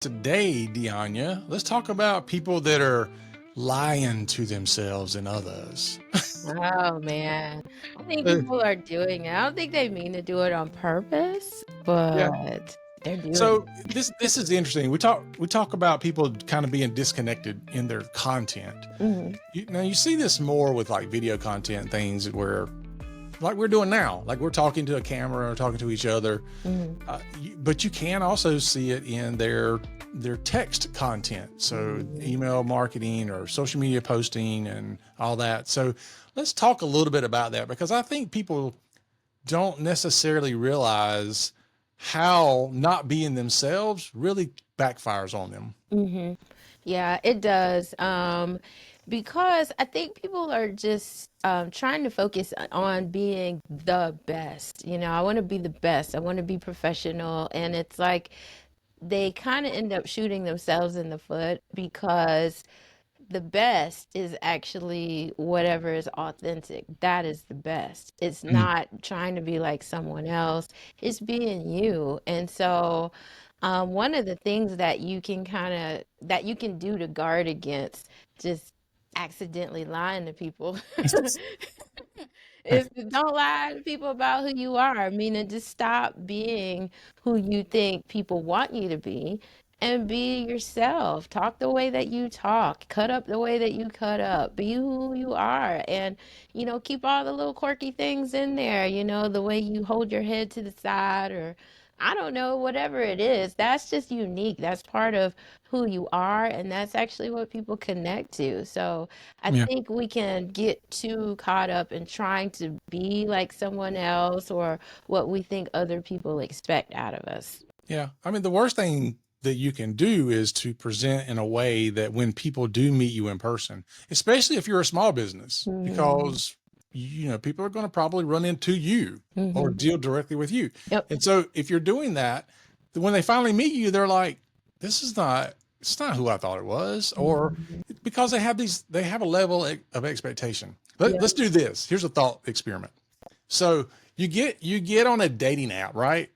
Today, Deanya, let's talk about people that are lying to themselves and others. Oh man, I think Uh, people are doing it. I don't think they mean to do it on purpose, yeah. but they're doing So this is interesting. We talk about people kind of being disconnected in their content. it. Now you see this more with like video content things where, like we're doing now, like we're talking to a camera or talking to each other. Mhm. But you can also see it in their text content, so Mhm. email marketing or social media posting and all that. So let's talk a little bit about that, because I think people don't necessarily realize how not being themselves really backfires on them. Mhm. Yeah, it does. Because I think people are just trying to focus on being the best. I want to be the best. I want to be professional, and it's like they kind of end up shooting themselves in the foot because the best is actually whatever is authentic. That is the best. It's Mhm. not trying to be like someone else. It's being you. And so, one of the things that you can do to guard against just accidentally lying to people is to don't lie to people about who you are. Meaning, just stop being who you think people want you to be and be yourself. Talk the way that you talk. Cut up the way that you cut up. Be who you are. And, keep all the little quirky things in there. The way you hold your head to the side, or I don't know, whatever it is. That's just unique. That's part of who you are. And that's actually what people connect to. So I Yeah. think we can get too caught up in trying to be like someone else or what we think other people expect out of us. Yeah. I mean, the worst thing that you can do is to present in a way that when people do meet you in person, especially if you're a small business, Mhm. because people are going to probably run into you or Mhm. deal directly with you. Yep. And so if you're doing that, then when they finally meet you, they're like, it's not who I thought it was. Or Mhm. because they have a level of expectation. Yep. Let's do this. Here's a thought experiment. So you get on a dating app, right?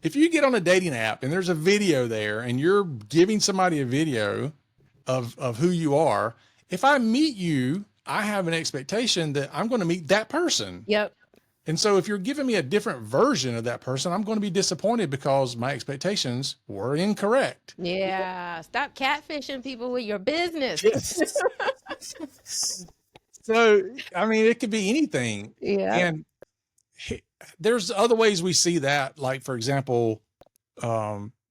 If you get on a dating app and there's a video there and you're giving somebody a video of who you are, if I meet you, I have an expectation that I'm going to meet that person. Yep. And so if you're giving me a different version of that person, I'm going to be disappointed because my expectations were incorrect. Yeah. Stop catfishing people with your business. Yes. So, I mean, it could be anything. Yeah. And there's other ways we see that. Like, for example,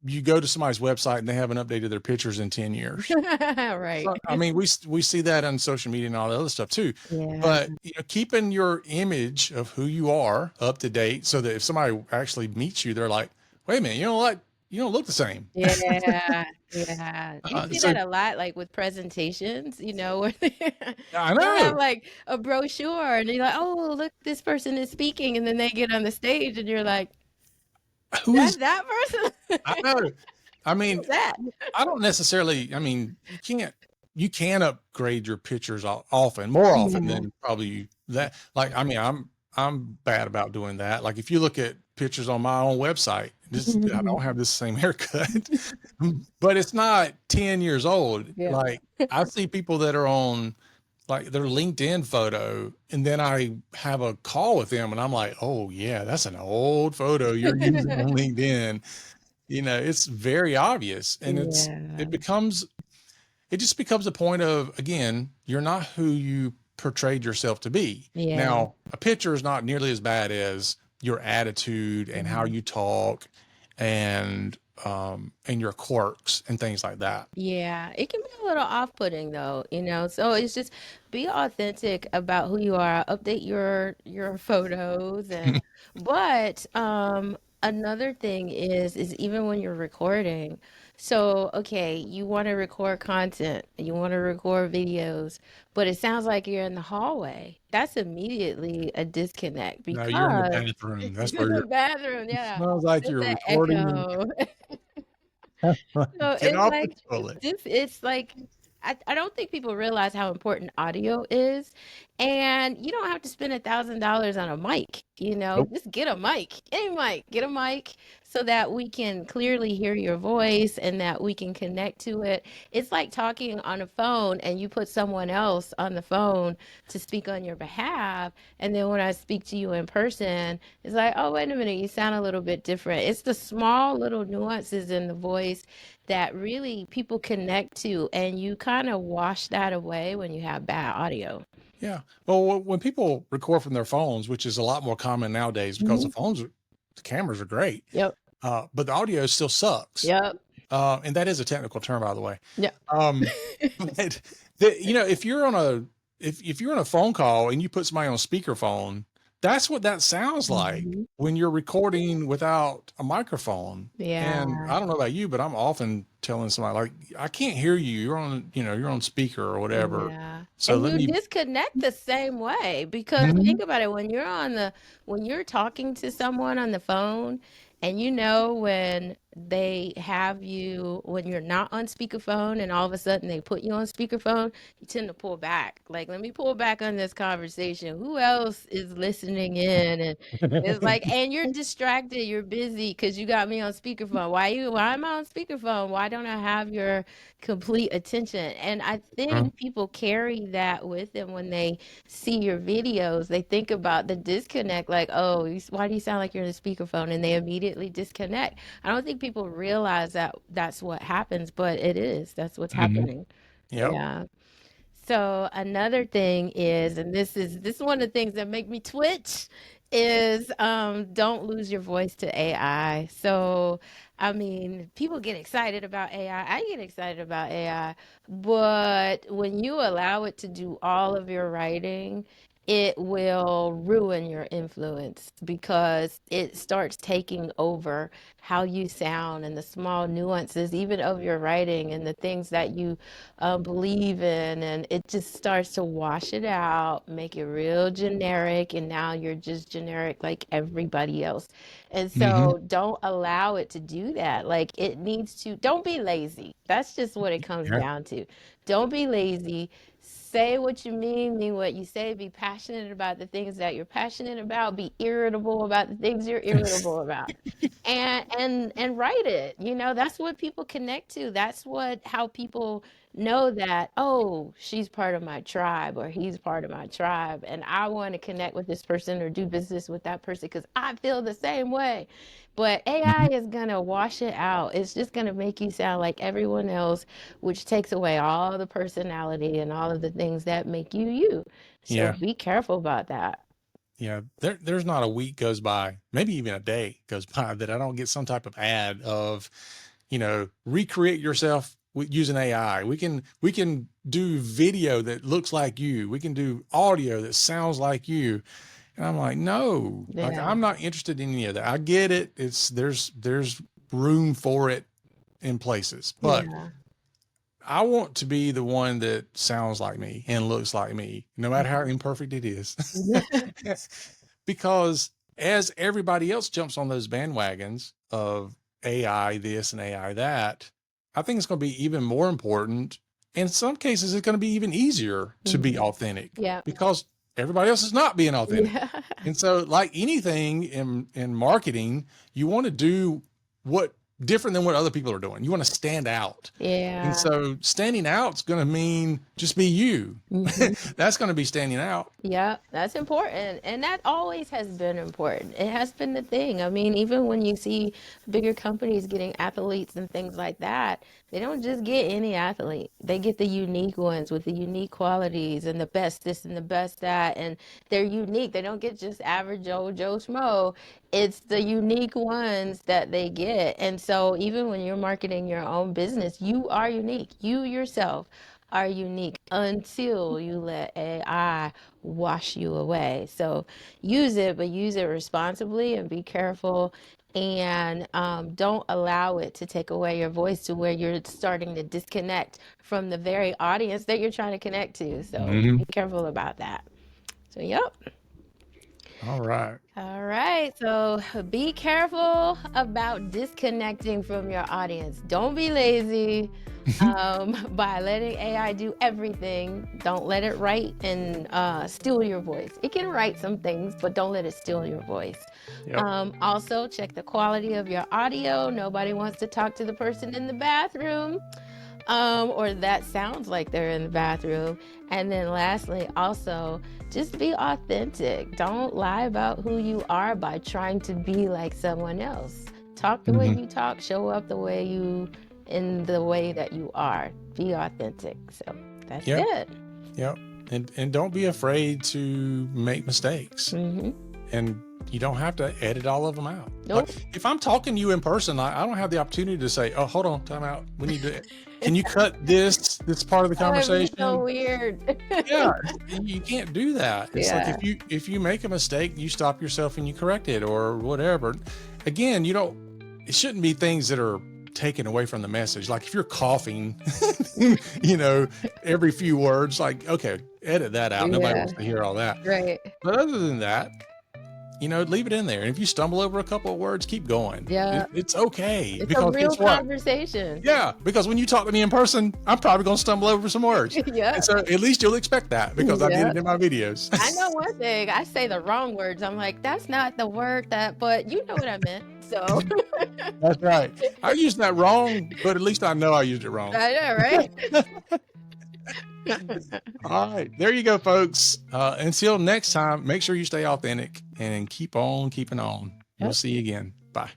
you go to somebody's website and they haven't updated their pictures in 10 years. Right. So, I mean, we see that on social media and all the other stuff too. Yeah. But keeping your image of who you are up to date, so that if somebody actually meets you, they're like, "Wait a minute, you don't look the same." Yeah. Yeah. You see So that a lot, like with presentations, where I they'll have know like a brochure and you're like, oh, look, this person is speaking. And then they get on the stage and you're like, who that's is. that person? I know. I mean, Who's that? I don't necessarily. I mean, you can upgrade your pictures more often Yeah. than probably that. Like, I mean, I'm bad about doing that. Like, if you look at pictures on my own website, I don't have this same haircut, but it's not 10 years old. Yeah. Like, I see people that are on like their LinkedIn photo, and then I have a call with them, and I'm like, oh yeah, that's an old photo you're using on LinkedIn. It's very obvious, and Yeah. it just becomes a point of, again, you're not who you portrayed yourself to be. Yeah. Now, a picture is not nearly as bad as your attitude and how Mhm. you talk, and your quirks and things like that. Yeah, it can be a little off-putting though, So it's just be authentic about who you are. Update your photos but another thing is even when you're recording. So, okay, you want to record content, you want to record videos, but it sounds like you're in the hallway. That's immediately a disconnect Now you're in the because bathroom. That's you're where in the you're. bathroom, It yeah. smells like It's you're an recording echo. and So get it's off the like toilet. it's like I don't think people realize how important audio is. And you don't have to spend $1,000 on a mic, Nope. just get a mic, any mic, get a mic so that we can clearly hear your voice and that we can connect to it. It's like talking on a phone and you put someone else on the phone to speak on your behalf. And then when I speak to you in person, it's like, oh, wait a minute, you sound a little bit different. It's the small little nuances in the voice that really people connect to, and you kind of wash that away when you have bad audio. Yeah. Well, when people record from their phones, which is a lot more common nowadays because Mhm. the cameras are great, Yep. but the audio still sucks. Yep. And that is a technical term, by the way. Yep. Um, but if you're on if you're on a phone call and you put somebody on speakerphone, that's what that sounds like Mhm. when you're recording without a microphone. And Yeah. I don't know about you, but I'm often telling somebody like, I can't hear you. You're on speaker or whatever. Yeah. So And let you me. disconnect the same way because think Mhm. about it when you're talking to someone on the phone and when they have you when you're not on speakerphone and all of a sudden they put you on speakerphone, you tend to pull back. Like, let me pull back on this conversation. Who else is listening in? And it's like, and you're distracted, you're busy because you got me on speakerphone. Why am I on speakerphone? Why don't I have your complete attention? And I think people carry that with them when they see your videos. They think about the disconnect, like, oh, why do you sound like you're in a speakerphone? And they immediately disconnect. I don't think people realize that that's what happens, but it is. That's what's Mhm. happening. Yep. Yeah. So another thing is, and this is one of the things that make me twitch, is don't lose your voice to AI. So I mean, people get excited about AI. I get excited about AI, but when you allow it to do all of your writing, it will ruin your influence because it starts taking over how you sound and the small nuances, even of your writing and the things that you believe in, and it just starts to wash it out, make it real generic, and now you're just generic like everybody else. And Hmm. so don't allow it to do that. Like, it needs to, don't be lazy. That's just what it comes Yeah. down to. Don't be lazy. Say what you mean what you say, be passionate about the things that you're passionate about, be irritable about the things you're irritable about, and write it. That's what people connect to. That's what how people know that, oh, she's part of my tribe or he's part of my tribe, and I want to connect with this person or do business with that person because I feel the same way. But AI Mhm. is gonna wash it out. It's just gonna make you sound like everyone else, which takes away all the personality and all of the things that make you you. So Yeah. be careful about that. Yeah. There's not a week goes by, maybe even a day goes by that I don't get some type of ad of, recreate yourself with using AI. We can do video that looks like you. We can do audio that sounds like you. And I'm like, no, like Yeah. I'm not interested in any of that. I get it. There's room for it in places, but Yeah. I want to be the one that sounds like me and looks like me, no matter how imperfect it is. Because as everybody else jumps on those bandwagons of AI this and AI that, I think it's going to be even more important. In some cases, it's going to be even easier to be Mhm. authentic Yeah. because everybody else is not being authentic. Yeah. And so, like anything in marketing, you want to do what different than what other people are doing. You want to stand out. And Yeah. so standing out is going to mean just be you. Mhm. That's going to be standing out. Yeah, that's important. And that always has been important. It has been the thing. I mean, even when you see bigger companies getting athletes and things like that, they don't just get any athlete. They get the unique ones with the unique qualities and the best this and the best that. And they're unique. They don't get just average Joe Schmo. It's the unique ones that they get. And so even when you're marketing your own business, you are unique. You yourself are unique until you let AI wash you away. So use it, but use it responsibly and be careful. And don't allow it to take away your voice to where you're starting to disconnect from the very audience that you're trying to connect to. So be Mhm. careful about that. So, yep. All right. All right. So be careful about disconnecting from your audience. Don't be lazy. by letting AI do everything. Don't let it write and steal your voice. It can write some things, but don't let it steal your voice. Yep. Also, check the quality of your audio. Nobody wants to talk to the person in the bathroom, or that sounds like they're in the bathroom. And then lastly, also, just be authentic. Don't lie about who you are by trying to be like someone else. Talk the way Mhm. you talk, show up the way you, in the way that you are. Be authentic. So that's Yep. it. Yep. And don't be afraid to make mistakes. Mm-hmm. And you don't have to edit all of them out. Nope. Like, if I'm talking to you in person, I don't have the opportunity to say, "Oh, hold on, time out. We need to. Can you cut this part of the Oh, it'd be so conversation?" weird. Yeah, you can't do that. It's like Yeah. if you make a mistake, you stop yourself and you correct it or whatever. Again, you don't. It shouldn't be things that are taken away from the message. Like if you're coughing, you know, every few words, like, okay, edit that out. Nobody Yeah. wants to hear all that. Right. But other than that, you know, leave it in there. And if you stumble over a couple of words, keep going. Yeah. It's okay. It's a Because real guess what? conversation. Yeah, because when you talk to me in person, I'm probably going to stumble over some words. Yeah. And so at least you'll expect that because I did Yeah. it in my videos. I know one thing. I say the wrong words. I'm like, that's not the word that, but you know what I meant. So That's right. I used that wrong, but at least I know I used it wrong. I know, right? All right. There you go, folks. Until next time, make sure you stay authentic and keep on keeping on. We'll Yep. see you again. Bye.